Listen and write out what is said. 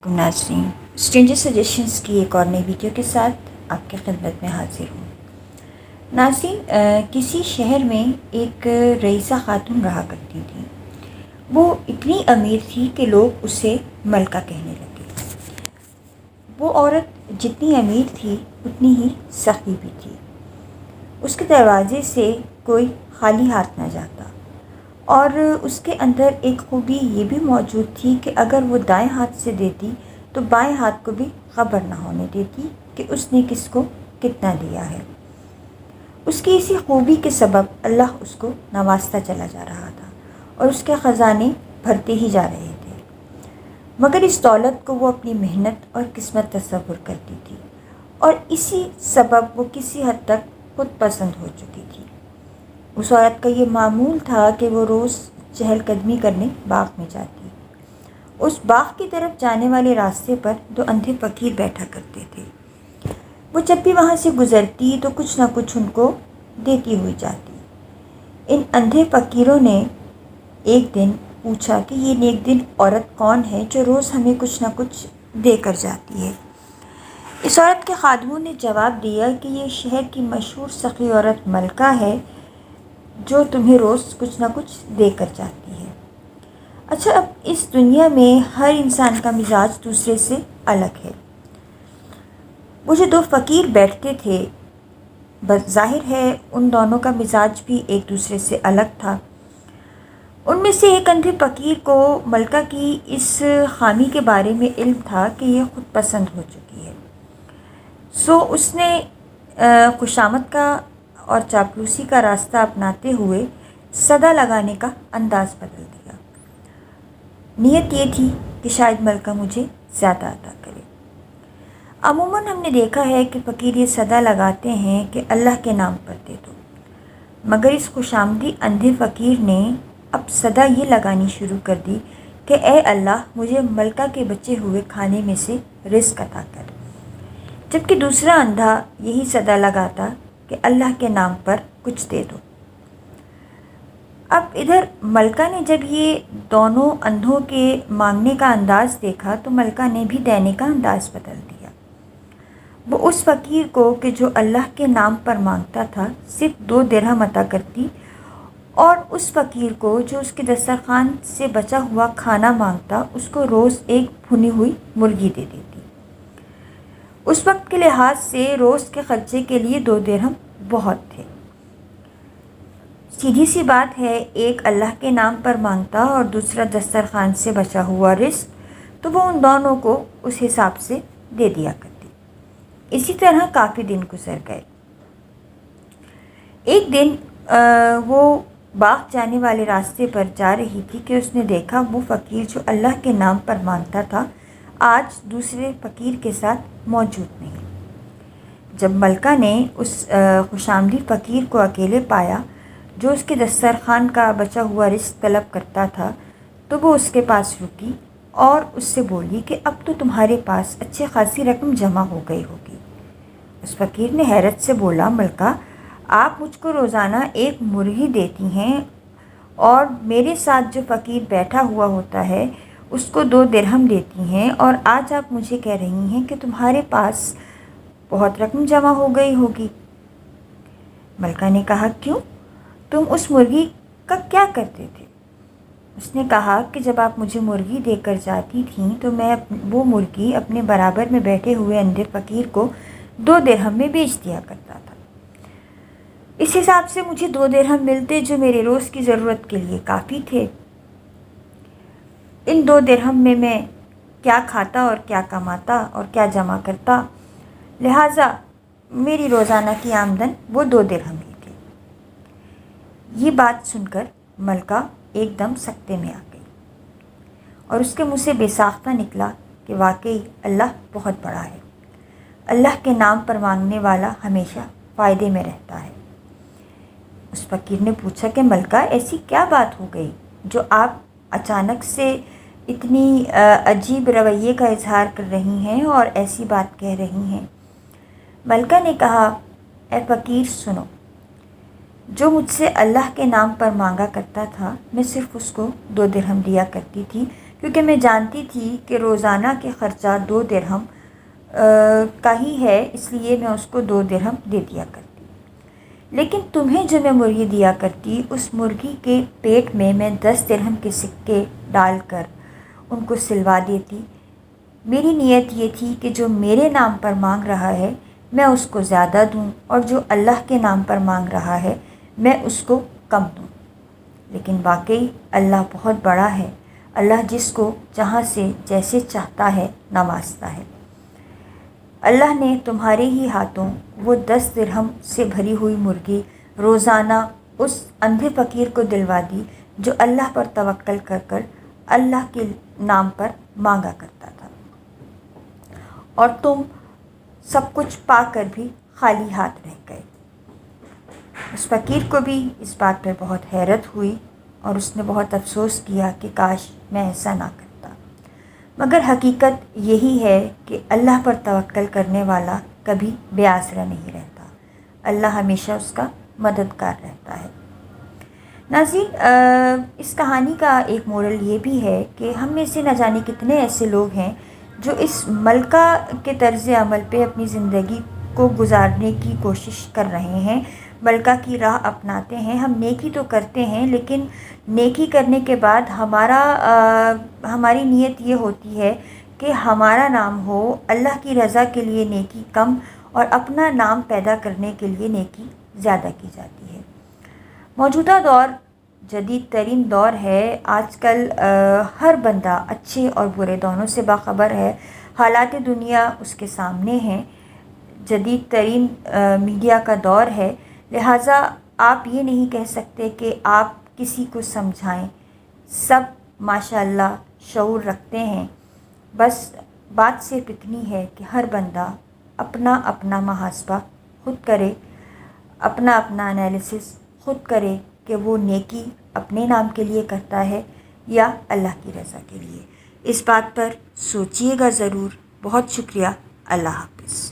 ناظرین، stranger suggestions کی ایک اور نئی ویڈیو کے ساتھ آپ کی خدمت میں حاضر ہوں۔ ناظرین، کسی شہر میں ایک رئیسہ خاتون رہا کرتی تھی۔ وہ اتنی امیر تھی کہ لوگ اسے ملکہ کہنے لگے۔ وہ عورت جتنی امیر تھی اتنی ہی سخی بھی تھی۔ اس کے دروازے سے کوئی خالی ہاتھ نہ جاتا، اور اس کے اندر ایک خوبی یہ بھی موجود تھی کہ اگر وہ دائیں ہاتھ سے دیتی تو بائیں ہاتھ کو بھی خبر نہ ہونے دیتی کہ اس نے کس کو کتنا دیا ہے۔ اس کی اسی خوبی کے سبب اللہ اس کو نوازتا چلا جا رہا تھا اور اس کے خزانے بھرتے ہی جا رہے تھے، مگر اس دولت کو وہ اپنی محنت اور قسمت تصور کرتی تھی، اور اسی سبب وہ کسی حد تک خود پسند ہو چکی تھی۔ اس عورت کا یہ معمول تھا کہ وہ روز چہل قدمی کرنے باغ میں جاتی۔ اس باغ کی طرف جانے والے راستے پر دو اندھے فقیر بیٹھا کرتے تھے۔ وہ جب بھی وہاں سے گزرتی تو کچھ نہ کچھ ان کو دیتی ہوئی جاتی۔ ان اندھے فقیروں نے ایک دن پوچھا کہ یہ نیک دن عورت کون ہے جو روز ہمیں کچھ نہ کچھ دے کر جاتی ہے؟ اس عورت کے خادموں نے جواب دیا کہ یہ شہر کی مشہور سخی عورت ملکہ ہے جو تمہیں روز کچھ نہ کچھ دے کر جاتی ہے۔ اچھا، اب اس دنیا میں ہر انسان کا مزاج دوسرے سے الگ ہے۔ وہ جو دو فقیر بیٹھتے تھے، ظاہر ہے ان دونوں کا مزاج بھی ایک دوسرے سے الگ تھا۔ ان میں سے ایک اندھے فقیر کو ملکہ کی اس خامی کے بارے میں علم تھا کہ یہ خود پسند ہو چکی ہے، سو اس نے خوشامد کا اور چاپلوسی کا راستہ اپناتے ہوئے صدا لگانے کا انداز بدل دیا۔ نیت یہ تھی کہ شاید ملکہ مجھے زیادہ عطا کرے۔ عموماً ہم نے دیکھا ہے کہ فقیر یہ صدا لگاتے ہیں کہ اللہ کے نام پر دے دو، مگر اس خوشامدی اندھے فقیر نے اب صدا یہ لگانی شروع کر دی کہ اے اللہ، مجھے ملکہ کے بچے ہوئے کھانے میں سے رزق عطا کر، جبکہ دوسرا اندھا یہی صدا لگاتا کہ اللہ کے نام پر کچھ دے دو۔ اب ادھر ملکہ نے جب یہ دونوں اندھوں کے مانگنے کا انداز دیکھا تو ملکہ نے بھی دینے کا انداز بدل دیا۔ وہ اس فقیر کو کہ جو اللہ کے نام پر مانگتا تھا صرف 2 درہم عطا کرتی، اور اس فقیر کو جو اس کے دسترخوان سے بچا ہوا کھانا مانگتا اس کو روز ایک بھنی ہوئی مرغی دے دیتی۔ اس وقت کے لحاظ سے روز کے خرچے کے لیے 2 درہم بہت تھے۔ سیدھی سی بات ہے، ایک اللہ کے نام پر مانگتا اور دوسرا دسترخوان سے بچا ہوا رزق، تو وہ ان دونوں کو اس حساب سے دے دیا کرتی۔ اسی طرح کافی دن گزر گئے۔ ایک دن وہ باغ جانے والے راستے پر جا رہی تھی کہ اس نے دیکھا وہ فقیر جو اللہ کے نام پر مانگتا تھا آج دوسرے فقیر کے ساتھ موجود نہیں۔ جب ملکہ نے اس خوشامدی فقیر کو اکیلے پایا جو اس کے دسترخوان کا بچا ہوا رزق طلب کرتا تھا، تو وہ اس کے پاس رکی اور اس سے بولی کہ اب تو تمہارے پاس اچھی خاصی رقم جمع ہو گئی ہوگی۔ اس فقیر نے حیرت سے بولا، ملکہ، آپ مجھ کو روزانہ ایک مرغی دیتی ہیں اور میرے ساتھ جو فقیر بیٹھا ہوا ہوتا ہے اس کو 2 درہم دیتی ہیں، اور آج آپ مجھے کہہ رہی ہیں کہ تمہارے پاس بہت رقم جمع ہو گئی ہوگی۔ ملکہ نے کہا، کیوں؟ تم اس مرغی کا کیا کرتے تھے؟ اس نے کہا کہ جب آپ مجھے مرغی دے کر جاتی تھیں تو میں وہ مرغی اپنے برابر میں بیٹھے ہوئے اندھے فقیر کو 2 درہم میں بیچ دیا کرتا تھا۔ اس حساب سے مجھے 2 درہم ملتے جو میرے روز کی ضرورت کے لیے کافی تھے۔ ان 2 درہم میں میں کیا کھاتا اور کیا کماتا اور کیا جمع کرتا، لہٰذا میری روزانہ کی آمدن وہ 2 درہم ہی تھی۔ یہ بات سن کر ملکہ ایک دم سکتے میں آ گئی اور اس کے منہ سے بے ساختہ نکلا کہ واقعی اللہ بہت بڑا ہے، اللہ کے نام پر مانگنے والا ہمیشہ فائدے میں رہتا ہے۔ اس فقیر نے پوچھا کہ ملکہ، ایسی کیا بات ہو گئی جو آپ اچانک سے اتنی عجیب رویے کا اظہار کر رہی ہیں اور ایسی بات کہہ رہی ہیں؟ ملکہ نے کہا، اے فقیر سنو، جو مجھ سے اللہ کے نام پر مانگا کرتا تھا میں صرف اس کو 2 درہم دیا کرتی تھی، کیونکہ میں جانتی تھی کہ روزانہ کے خرچہ 2 درہم کا ہی ہے، اس لیے میں اس کو 2 درہم دے دیا کرتی۔ لیکن تمہیں جو میں مرغی دیا کرتی، اس مرغی کے پیٹ میں 10 درہم کے سکے ڈال کر ان کو سلوا دیتی۔ میری نیت یہ تھی کہ جو میرے نام پر مانگ رہا ہے میں اس کو زیادہ دوں، اور جو اللہ کے نام پر مانگ رہا ہے میں اس کو کم دوں۔ لیکن واقعی اللہ بہت بڑا ہے، اللہ جس کو جہاں سے جیسے چاہتا ہے نوازتا ہے۔ اللہ نے تمہارے ہی ہاتھوں وہ 10 درہم سے بھری ہوئی مرغی روزانہ اس اندھے فقیر کو دلوا دی جو اللہ پر توکل کر کر اللہ کے نام پر مانگا کرتا تھا، اور تم سب کچھ پا کر بھی خالی ہاتھ رہ گئے۔ اس فقیر کو بھی اس بات پر بہت حیرت ہوئی اور اس نے بہت افسوس کیا کہ کاش میں ایسا نہ کرتا۔ مگر حقیقت یہی ہے کہ اللہ پر توکل کرنے والا کبھی بے آسرا نہیں رہتا، اللہ ہمیشہ اس کا مددگار رہتا ہے۔ ناظرین، اس کہانی کا ایک مورل یہ بھی ہے کہ ہم میں سے نہ جانے کتنے ایسے لوگ ہیں جو اس ملکہ کے طرز عمل پہ اپنی زندگی کو گزارنے کی کوشش کر رہے ہیں، ملکہ کی راہ اپناتے ہیں۔ ہم نیکی تو کرتے ہیں، لیکن نیکی کرنے کے بعد ہماری نیت یہ ہوتی ہے کہ ہمارا نام ہو، اللہ کی رضا کے لیے نیکی کم اور اپنا نام پیدا کرنے کے لیے نیکی زیادہ کی جاتی ہے۔ موجودہ دور جدید ترین دور ہے۔ آج کل ہر بندہ اچھے اور برے دونوں سے باخبر ہے، حالات دنیا اس کے سامنے ہیں، جدید ترین میڈیا کا دور ہے، لہٰذا آپ یہ نہیں کہہ سکتے کہ آپ کسی کو سمجھائیں۔ سب ماشاءاللہ شعور رکھتے ہیں، بس بات صرف اتنی ہے کہ ہر بندہ اپنا اپنا محاسبہ خود کرے، اپنا انالیسس خود کرے کہ وہ نیکی اپنے نام کے لیے کرتا ہے یا اللہ کی رضا کے لیے۔ اس بات پر سوچیے گا ضرور۔ بہت شکریہ۔ اللہ حافظ۔